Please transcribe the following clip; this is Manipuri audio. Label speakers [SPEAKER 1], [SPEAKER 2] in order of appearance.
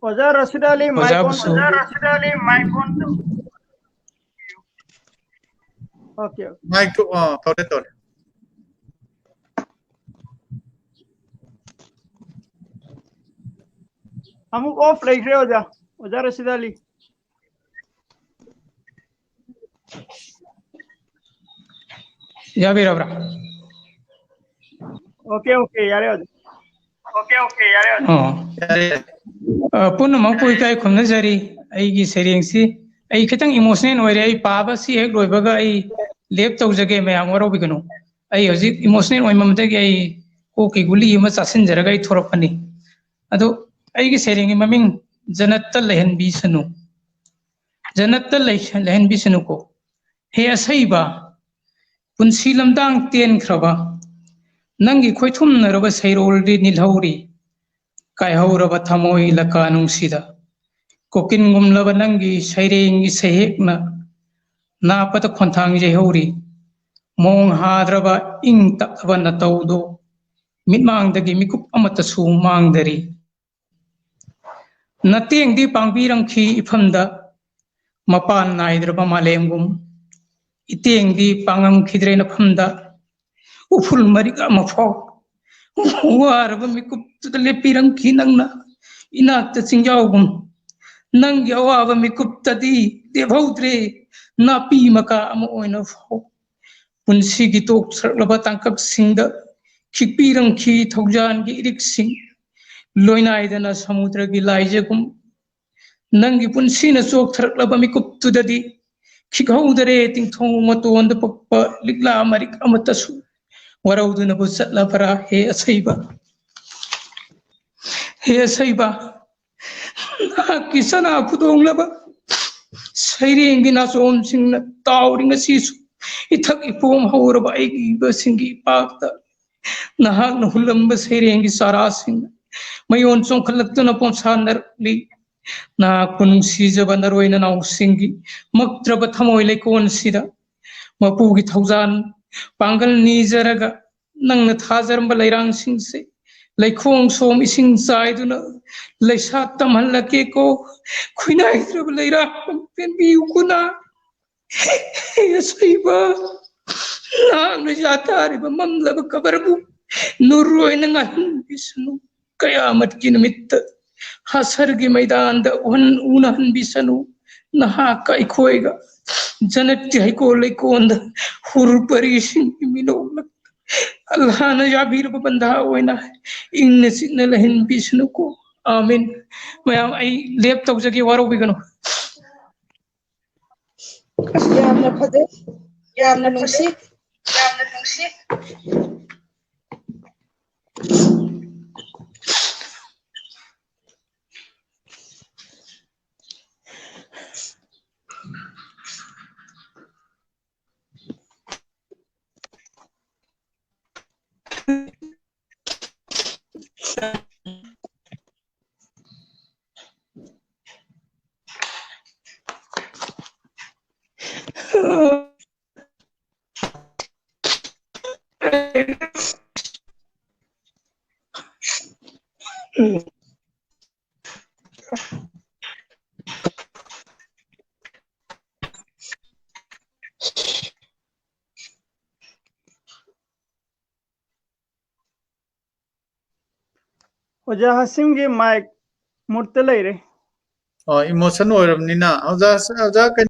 [SPEAKER 1] Oja Rasid Ali, mic on. Oja Rasid Ali, mic on. Okay.
[SPEAKER 2] Mic to Tore.
[SPEAKER 1] हम off like रहे Oja. Oja Rasid Ali.
[SPEAKER 3] Ya mira, bra.
[SPEAKER 1] Okay, यारे Oja. Okay, यारे Oja.
[SPEAKER 3] Punna mapui kai khumna jari ai gi serengsi ai khitang emotional oire ai paba si ek loibaga ai lep tawjage mayam waro bigano ai hojik emotional oi mamdagi ai ko ki guli ma chasin jaraga ai thoropani ado ai gi serengi maming janatta lehen bi sanu janatta lehen bi sanu ko he asaiba punsi lamdang ten khraba nangi khoithum naraba sairol ri nilhauri kai hauraba thamoi laka nungsida kokin gumlaba nangi sairengi sehekna na pata khonthang je hauri mong hadraba ing takba na tawdo mitmang dagi mikup amata su mangdari nateng di pangbirang khi ifamda mapan naidraba malengum iteng di pangam khidre na phamda uful mariga mafau waraba mikup tudlepirang khi nangna inakta singjawgum nang yawa mikup tadi devaudre na pi maka ama oina fau punsi gi tok sarlaba tangkak singda khipirang khi thogjan gi irik sing loinaidana samudra gi laijegum nangi punsi na chok tharlaba mikup tudadi khighaudare tingthong matonda pakpa ligla marik amatasu warauduna bu satla para he asaiba kisana pudong laba sairing gina som sing na tawring asisu ithak ipom hauraba aigi ba singi pakta nahak na hulamba sairing gi sara sing mayon song khalakna pom sanar li na kunung sijaba naroina naw singi maktraba thamoi lekon sida mapu gi thaujan pangal ni jaraga nangna thajaramba lairang singse laikhong som ising saiduna laisa tamhallake ko khuinai trab laira pen bi ukuna saiba na na jata ri mamlab kabarbu nuroina ngan bisnu kayamat ki nimit hasar gi maidan da unan bisanu naha kai khoiga janat ti ko laikon da hur parising mino Allah na jabir babanda oina inna sinna lahin bisnu ko amin mayam ai lep tawjagi waro bigano
[SPEAKER 4] yamna phade yamna nungsi
[SPEAKER 1] Oja Hasim ge mic murte lai re.
[SPEAKER 2] Emotion or Nina.